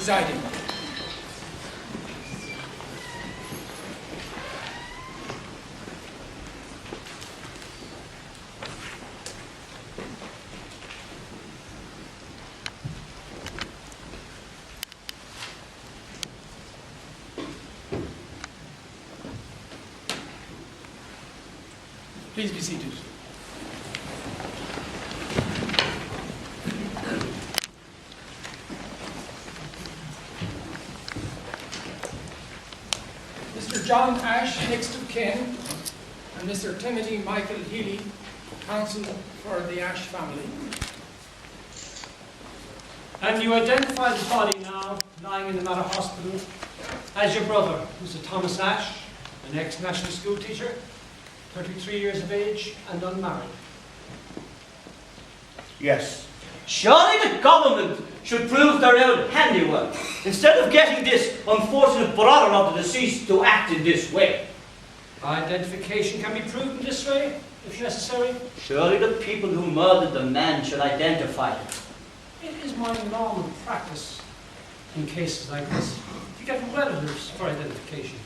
presiding. Please be seated. Mr. John Ashe, next of kin, and Mr. Timothy Michael Healy, counsel for the Ashe family. And you identify the body now, lying in the Mater Hospital, as your brother, Mr. Thomas Ashe, an ex-national school teacher, 33 years of age and unmarried. Yes. Surely the government should prove their own handiwork, instead of getting this unfortunate brother of the deceased to act in this way. Identification can be proven this way, if necessary. Surely the people who murdered the man should identify him. It is my normal practice in cases like this to get relatives for identification.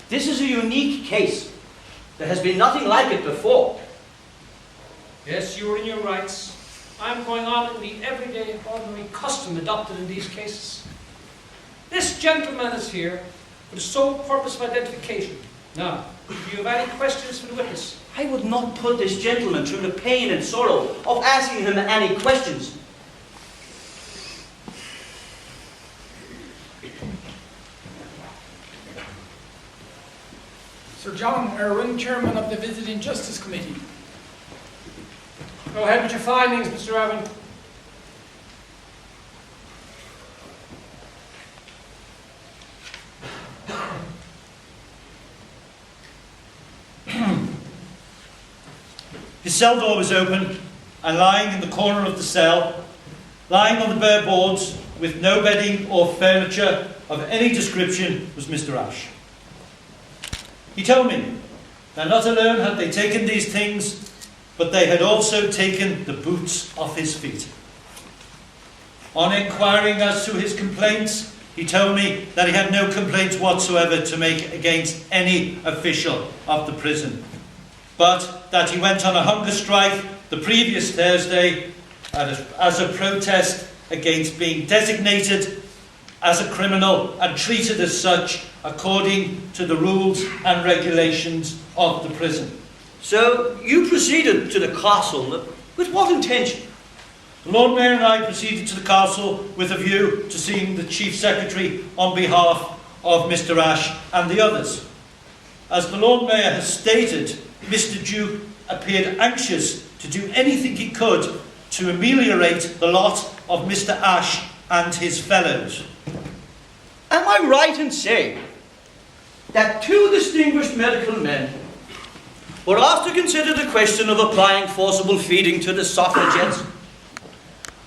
This is a unique case. There has been nothing like it before. Yes, you are in your rights. I am going on in the everyday, ordinary custom adopted in these cases. This gentleman is here for the sole purpose of identification. Now, do you have any questions for the witness? I would not put this gentleman through the pain and sorrow of asking him any questions. Sir John Irwin, Chairman of the Visiting Justice Committee. Go ahead with your findings, Mr. Irwin. His cell door was open, and lying in the corner of the cell, lying on the bare boards, with no bedding or furniture of any description, was Mr. Ashe. He told me that not alone had they taken these things, but they had also taken the boots off his feet. On inquiring as to his complaints, he told me that he had no complaints whatsoever to make against any official of the prison, but that he went on a hunger strike the previous Thursday as a protest against being designated as a criminal and treated as such according to the rules and regulations of the prison. So you proceeded to the castle with what intention? The Lord Mayor and I proceeded to the castle with a view to seeing the Chief Secretary on behalf of Mr. Ashe and the others. As the Lord Mayor has stated, Mr. Duke appeared anxious to do anything he could to ameliorate the lot of Mr. Ashe and his fellows. Am I right in saying that two distinguished medical men were asked to consider the question of applying forcible feeding to the suffragettes?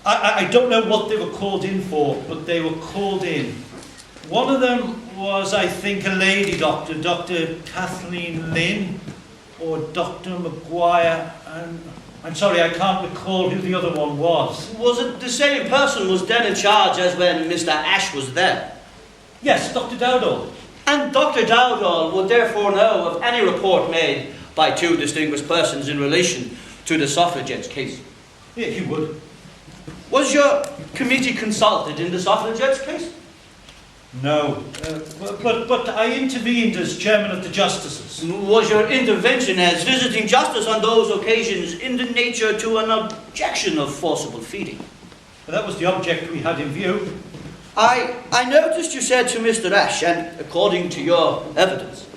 I don't know what they were called in for, but they were called in. One of them was, I think, a lady doctor, Dr. Kathleen Lynn, or Dr. Maguire, and I'm sorry, I can't recall who the other one was. Was it the same person was then in charge as when Mr. Ashe was there? Yes, Dr. Dowdall. And Dr. Dowdall would therefore know of any report made by two distinguished persons in relation to the suffragettes case. Yeah, he would. Was your committee consulted in the suffragettes case? No, but I intervened as chairman of the justices. Was your intervention as visiting justice on those occasions in the nature to an objection of forcible feeding? That was the object we had in view. I noticed you said to Mr. Ashe, and according to your evidence,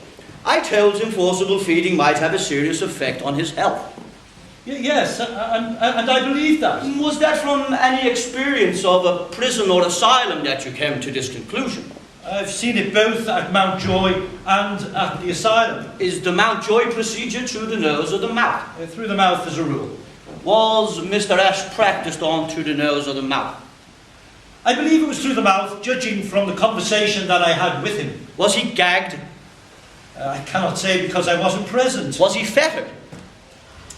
I told him forcible feeding might have a serious effect on his health. Yes, and I believe that. Was that from any experience of a prison or asylum that you came to this conclusion? I've seen it both at Mountjoy and at the asylum. Is the Mountjoy procedure through the nose or the mouth? Through the mouth as a rule. Was Mr. Ashe practiced on through the nose or the mouth? I believe it was through the mouth, judging from the conversation that I had with him. Was he gagged? I cannot say because I wasn't present. Was he fettered?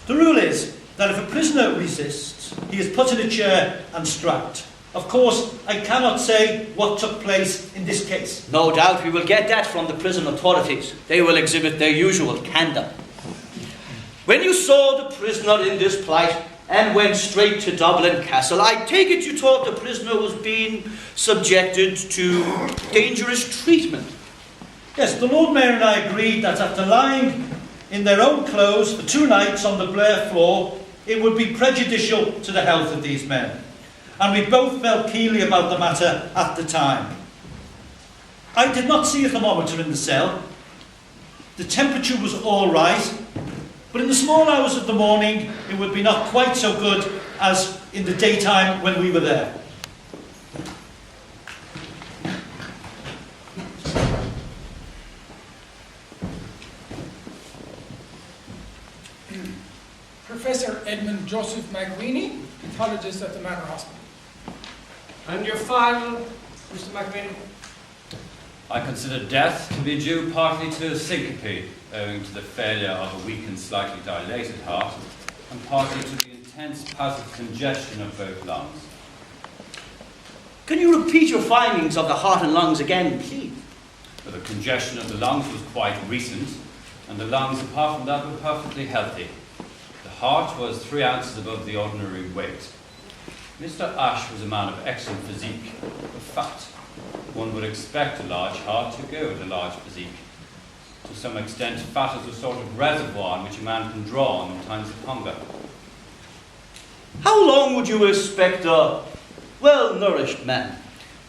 The rule is that if a prisoner resists, he is put in a chair and strapped. Of course, I cannot say what took place in this case. No doubt we will get that from the prison authorities. They will exhibit their usual candour. When you saw the prisoner in this plight and went straight to Dublin Castle, I take it you thought the prisoner was being subjected to dangerous treatment. Yes, the Lord Mayor and I agreed that after lying in their own clothes for 2 nights on the Blair floor, it would be prejudicial to the health of these men. And we both felt keenly about the matter at the time. I did not see a thermometer in the cell. The temperature was all right, but in the small hours of the morning, it would be not quite so good as in the daytime when we were there. Professor Edmund Joseph McWeeny, pathologist at the Mater Hospital. And your file, Mr. McVeigh? I consider death to be due partly to syncope, owing to the failure of a weak and slightly dilated heart, and partly to the intense passive congestion of both lungs. Can you repeat your findings of the heart and lungs again, please? But the congestion of the lungs was quite recent, and the lungs, apart from that, were perfectly healthy. The heart was 3 ounces above the ordinary weight. Mr. Ashe was a man of excellent physique, but fat. One would expect a large heart to go with a large physique. To some extent, fat is a sort of reservoir in which a man can draw on in times of hunger. How long would you expect a well-nourished man,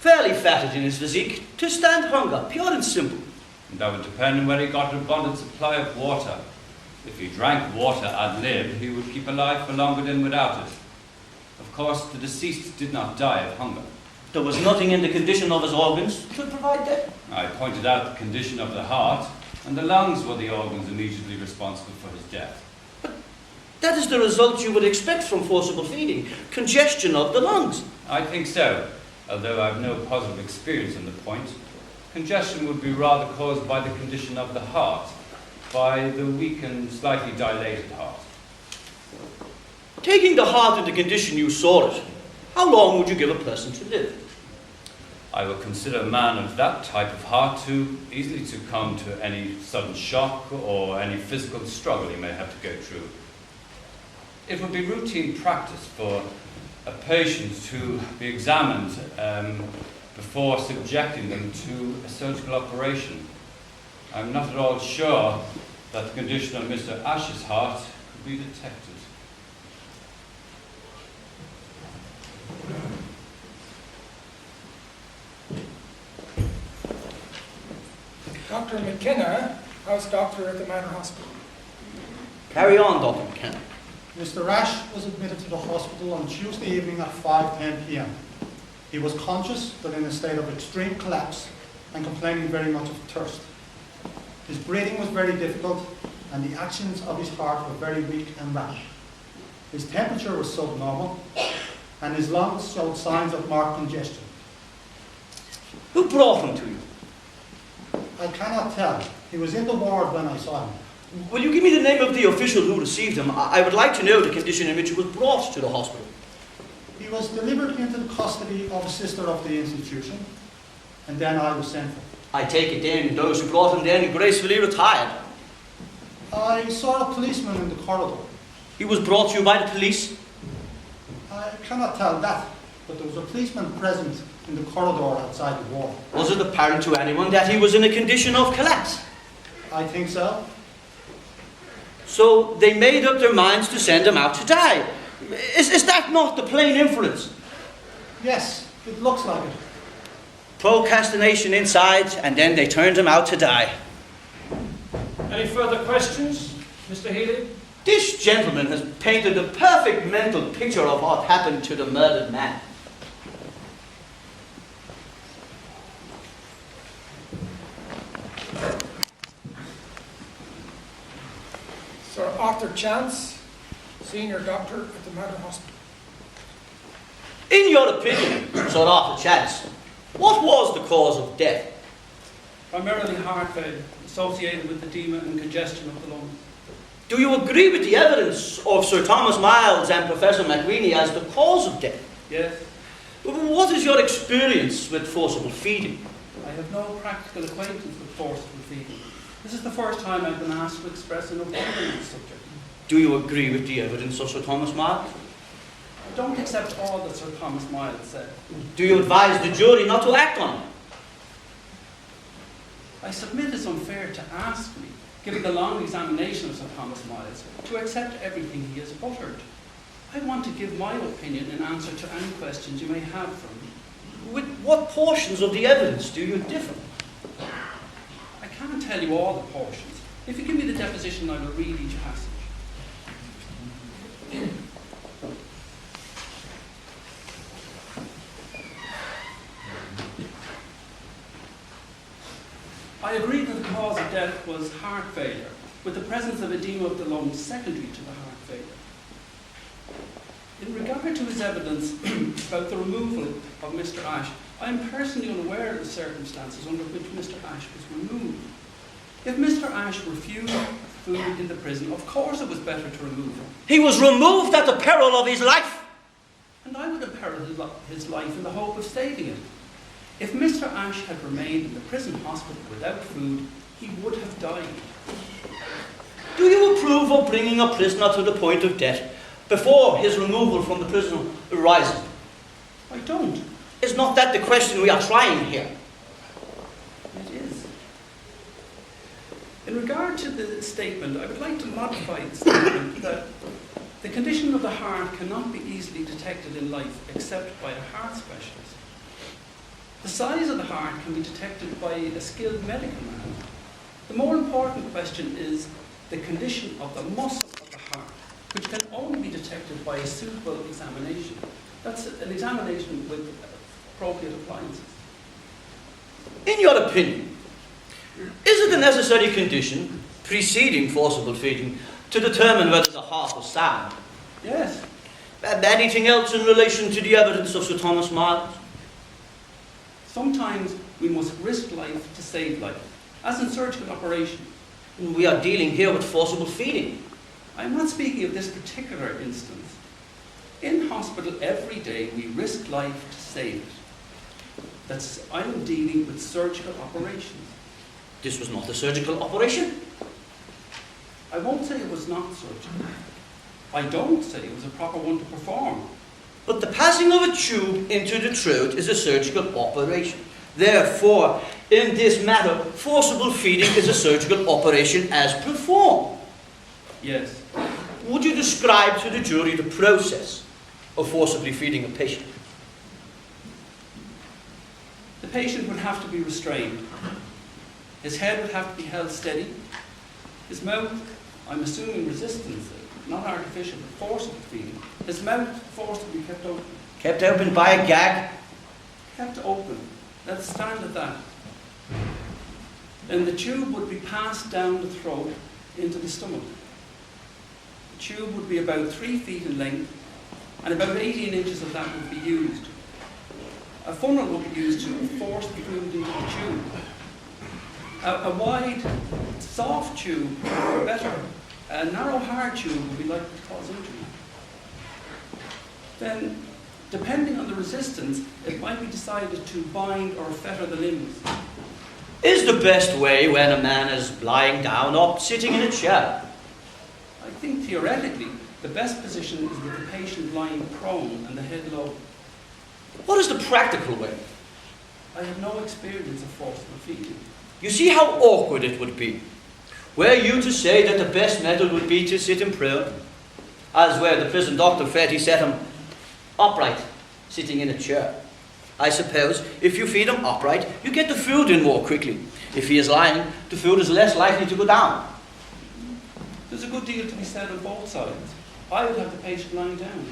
fairly fatted in his physique, to stand hunger, pure and simple? And that would depend on whether he got an abundant supply of water. If he drank water ad lib, he would keep alive for longer than without it. Of course, the deceased did not die of hunger. There was nothing in the condition of his organs to provide that. I pointed out the condition of the heart, and the lungs were the organs immediately responsible for his death. That is the result you would expect from forcible feeding, congestion of the lungs. I think so, although I have no positive experience on the point. Congestion would be rather caused by the condition of the heart, by the weak and slightly dilated heart. Taking the heart in the condition you saw it, how long would you give a person to live? I would consider a man of that type of heart to easily succumb to any sudden shock or any physical struggle he may have to go through. It would be routine practice for a patient to be examined before subjecting them to a surgical operation. I'm not at all sure that the condition of Mr. Ashe's heart could be detected. Dr. McKenna, house doctor at the Mater Hospital. Carry on, Dr. McKenna. Mr. Ashe was admitted to the hospital on Tuesday evening at 5:10 p.m. He was conscious but in a state of extreme collapse and complaining very much of thirst. His breathing was very difficult and the actions of his heart were very weak and rash. His temperature was subnormal and his lungs showed signs of marked congestion. Who brought him to you? I cannot tell. He was in the ward when I saw him. Will you give me the name of the official who received him? I would like to know the condition in which he was brought to the hospital. He was delivered into the custody of a sister of the institution and then I was sent for. I take it then those who brought him then gracefully retired. I saw a policeman in the corridor. He was brought to you by the police? I cannot tell that, but there was a policeman present in the corridor outside the ward. Was it apparent to anyone that he was in a condition of collapse? I think so. So they made up their minds to send him out to die. Is that not the plain inference? Yes, it looks like it. Procrastination inside, and then they turned him out to die. Any further questions, Mr. Healy? This gentleman has painted a perfect mental picture of what happened to the murdered man. Sir Arthur Chance, senior doctor at the Mater Hospital. In your opinion, Sir Arthur Chance, what was the cause of death? Primarily heart failure, associated with edema and congestion of the lungs. Do you agree with the evidence of Sir Thomas Miles and Professor McWeeny as the cause of death? Yes. What is your experience with forcible feeding? I have no practical acquaintance with forcible feeding. This is the first time I've been asked to express an opinion on the subject. Do you agree with the evidence of Sir Thomas Miles? I don't accept all that Sir Thomas Miles said. Do you advise the jury not to act on it? I submit it's unfair to ask me, given the long examination of Sir Thomas Miles, to accept everything he has uttered. I want to give my opinion in answer to any questions you may have from me. With what portions of the evidence do you differ? I can't tell you all the portions. If you give me the deposition, I will read each passage. I agree that the cause of death was heart failure, with the presence of edema of the lungs secondary to the heart failure. In regard to his evidence about the removal of Mr. Ashe, I am personally unaware of the circumstances under which Mr. Ashe was removed. If Mr. Ashe refused food in the prison, of course it was better to remove him. He was removed at the peril of his life. And I would imperil his life in the hope of saving it. If Mr. Ashe had remained in the prison hospital without food, he would have died. Do you approve of bringing a prisoner to the point of death before his removal from the prison arises? I don't. Is not that the question we are trying here? It is. In regard to the statement, I would like to modify the statement that the condition of the heart cannot be easily detected in life except by a heart specialist. The size of the heart can be detected by a skilled medical man. The more important question is the condition of the muscle of the heart, which can only be detected by a suitable examination. That's an examination with appropriate appliances. In your opinion, is it a necessary condition preceding forcible feeding to determine whether the heart was sound? Yes. Anything else in relation to the evidence of Sir Thomas Miles? Sometimes we must risk life to save life, as in surgical operation. We are dealing here with forcible feeding. I am not speaking of this particular instance. In hospital every day we risk life to save it. I am dealing with surgical operations. This was not a surgical operation. I won't say it was not surgical. I don't say it was a proper one to perform. But the passing of a tube into the throat is a surgical operation. Therefore, in this matter, forcible feeding is a surgical operation as performed. Yes. Would you describe to the jury the process of forcibly feeding a patient? The patient would have to be restrained. His head would have to be held steady. His mouth, I'm assuming resistance, not artificial, but forcible feeding. His mouth forcibly kept open. Kept open by a gag? Kept open. Let's stand at that. Then the tube would be passed down the throat into the stomach. The tube would be about 3 feet in length, and about 18 inches of that would be used. A funnel would be used to force the food into the tube. A wide, soft tube, or better, a narrow, hard tube would be likely to cause injury. Then, depending on the resistance, it might be decided to bind or fetter the limbs. Is the best way when a man is lying down or sitting in a chair? I think theoretically, the best position is with the patient lying prone and the head low. What is the practical way? I have no experience of forcible feeding. You see how awkward it would be. Were you to say that the best method would be to sit him prone, as where the prison doctor said he set him upright, sitting in a chair. I suppose if you feed him upright, you get the food in more quickly. If he is lying, the food is less likely to go down. There's a good deal to be said on both sides. I would have the patient lying down.